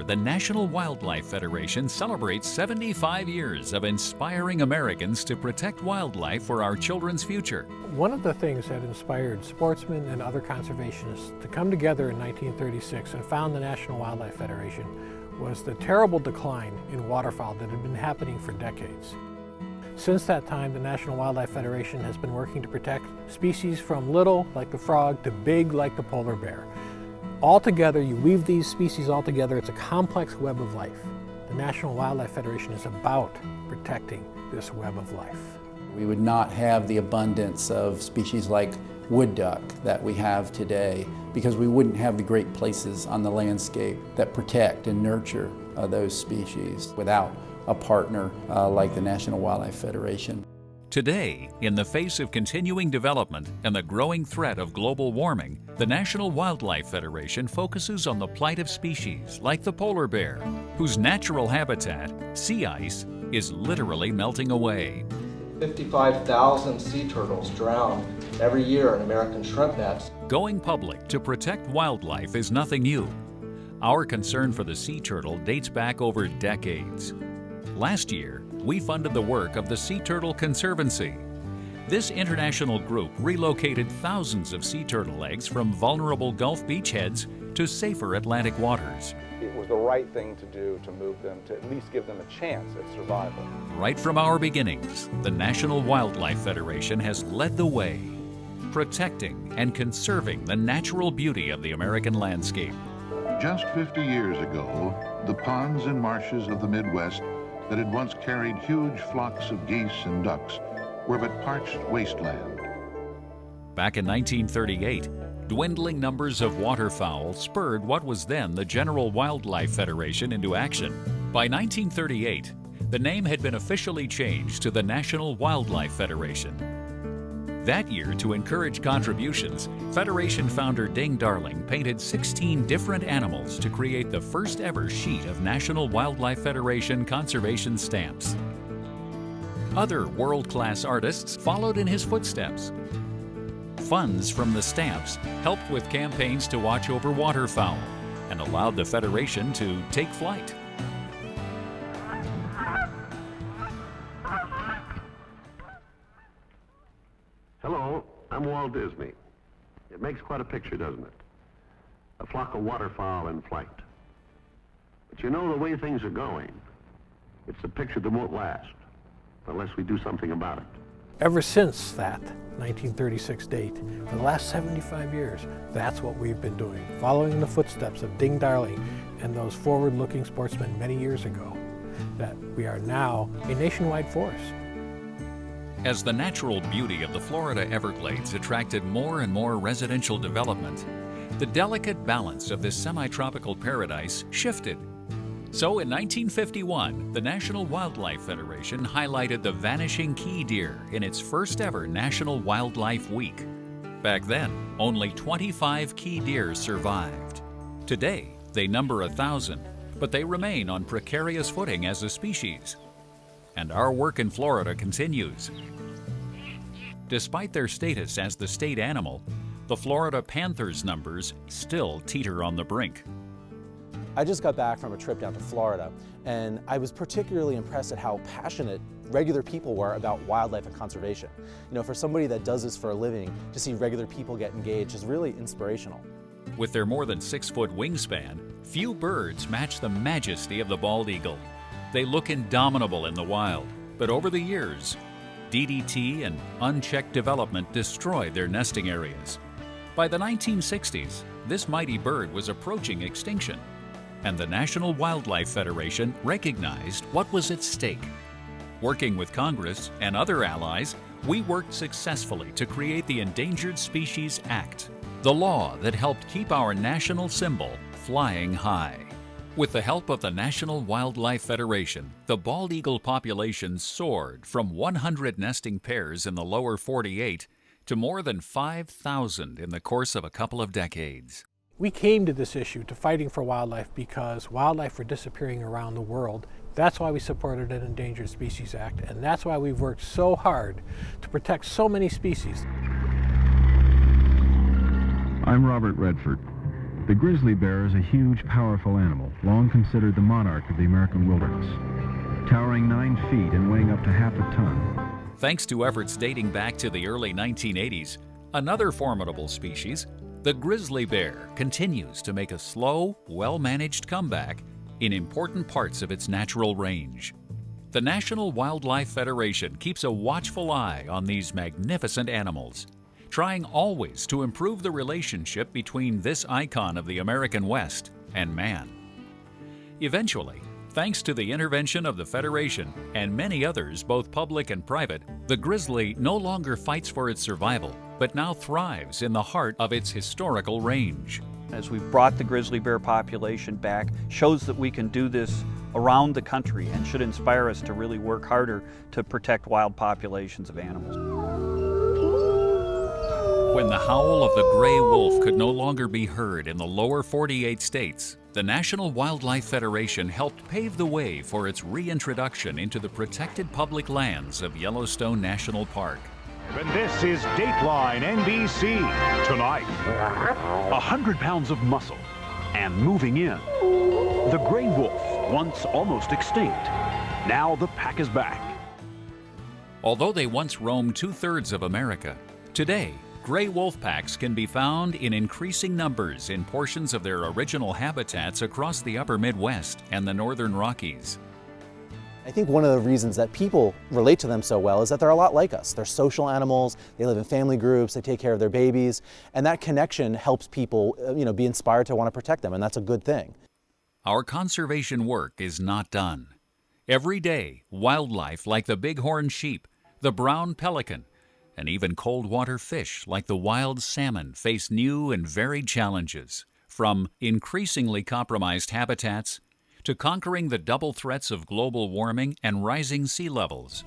the National Wildlife Federation celebrates 75 years of inspiring Americans to protect wildlife for our children's future. One of the things that inspired sportsmen and other conservationists to come together in 1936 and found the National Wildlife Federation was the terrible decline in waterfowl that had been happening for decades. Since that time, the National Wildlife Federation has been working to protect species from little, like the frog, to big, like the polar bear. Altogether, you weave these species all together, it's a complex web of life. The National Wildlife Federation is about protecting this web of life. We would not have the abundance of species like wood duck that we have today because we wouldn't have the great places on the landscape that protect and nurture those species without a partner like the National Wildlife Federation. Today, in the face of continuing development and the growing threat of global warming, the National Wildlife Federation focuses on the plight of species like the polar bear, whose natural habitat, sea ice, is literally melting away. 55,000 sea turtles drown every year in American shrimp nets. Going public to protect wildlife is nothing new. Our concern for the sea turtle dates back over decades. Last year, we funded the work of the Sea Turtle Conservancy. This international group relocated thousands of sea turtle eggs from vulnerable Gulf beachheads to safer Atlantic waters. It was the right thing to do to move them, to at least give them a chance at survival. Right from our beginnings, the National Wildlife Federation has led the way, protecting and conserving the natural beauty of the American landscape. Just 50 years ago, the ponds and marshes of the Midwest that had once carried huge flocks of geese and ducks were but parched wasteland. Back in 1938, dwindling numbers of waterfowl spurred what was then the General Wildlife Federation into action. By 1938, the name had been officially changed to the National Wildlife Federation. That year, to encourage contributions, Federation founder Ding Darling painted 16 different animals to create the first ever sheet of National Wildlife Federation conservation stamps. Other world-class artists followed in his footsteps. Funds from the stamps helped with campaigns to watch over waterfowl and allowed the Federation to take flight. Hello, I'm Walt Disney. It makes quite a picture, doesn't it? A flock of waterfowl in flight. But you know, the way things are going, it's a picture that won't last unless we do something about it. Ever since that 1936 date, for the last 75 years, that's what we've been doing, following the footsteps of Ding Darling and those forward-looking sportsmen many years ago, that we are now a nationwide force. As the natural beauty of the Florida Everglades attracted more and more residential development, the delicate balance of this semi-tropical paradise shifted. So in 1951, the National Wildlife Federation highlighted the vanishing key deer in its first ever National Wildlife Week. Back then, only 25 key deer survived. Today, they number 1,000, but they remain on precarious footing as a species. And our work in Florida continues. Despite their status as the state animal, the Florida Panthers' numbers still teeter on the brink. I just got back from a trip down to Florida, and I was particularly impressed at how passionate regular people were about wildlife and conservation. You know, for somebody that does this for a living, to see regular people get engaged is really inspirational. With their more than 6-foot wingspan, few birds match the majesty of the bald eagle. They look indomitable in the wild, but over the years, DDT and unchecked development destroyed their nesting areas. By the 1960s, this mighty bird was approaching extinction, and the National Wildlife Federation recognized what was at stake. Working with Congress and other allies, we worked successfully to create the Endangered Species Act, the law that helped keep our national symbol flying high. With the help of the National Wildlife Federation, the bald eagle population soared from 100 nesting pairs in the lower 48 to more than 5,000 in the course of a couple of decades. We came to this issue, to fighting for wildlife, because wildlife were disappearing around the world. That's why we supported an Endangered Species Act, and that's why we've worked so hard to protect so many species. I'm Robert Redford. The grizzly bear is a huge, powerful animal, long considered the monarch of the American wilderness. Towering 9 feet and weighing up to half a ton. Thanks to efforts dating back to the early 1980s, another formidable species, the grizzly bear, continues to make a slow, well-managed comeback in important parts of its natural range. The National Wildlife Federation keeps a watchful eye on these magnificent animals, trying always to improve the relationship between this icon of the American West and man. Eventually, thanks to the intervention of the Federation and many others, both public and private, the grizzly no longer fights for its survival, but now thrives in the heart of its historical range. As we've brought the grizzly bear population back, shows that we can do this around the country and should inspire us to really work harder to protect wild populations of animals. When the howl of the gray wolf could no longer be heard in the lower 48 states, the National Wildlife Federation helped pave the way for its reintroduction into the protected public lands of Yellowstone National Park. And this is Dateline NBC. Tonight, 100 pounds of muscle and moving in. The gray wolf, once almost extinct. Now the pack is back. Although they once roamed 2/3 of America, today, gray wolf packs can be found in increasing numbers in portions of their original habitats across the upper Midwest and the northern Rockies. I think one of the reasons that people relate to them so well is that they're a lot like us. They're social animals, they live in family groups, they take care of their babies, and that connection helps people be inspired to want to protect them, and that's a good thing. Our conservation work is not done. Every day, wildlife like the bighorn sheep, the brown pelican, and even cold water fish like the wild salmon face new and varied challenges, from increasingly compromised habitats to conquering the double threats of global warming and rising sea levels.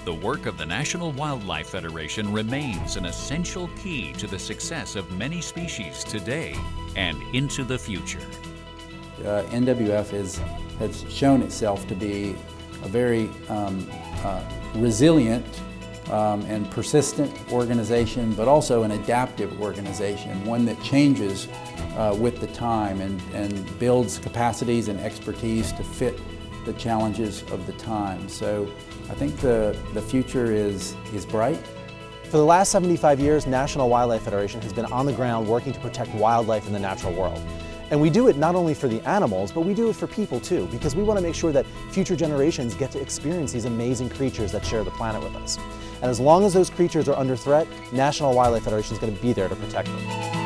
The work of the National Wildlife Federation remains an essential key to the success of many species today and into the future. NWF has shown itself to be a very resilient and persistent organization, but also an adaptive organization, one that changes with the time and builds capacities and expertise to fit the challenges of the time. So I think the future is bright. For the last 75 years, National Wildlife Federation has been on the ground working to protect wildlife in the natural world. And we do it not only for the animals, but we do it for people too, because we want to make sure that future generations get to experience these amazing creatures that share the planet with us. And as long as those creatures are under threat, National Wildlife Federation is going to be there to protect them.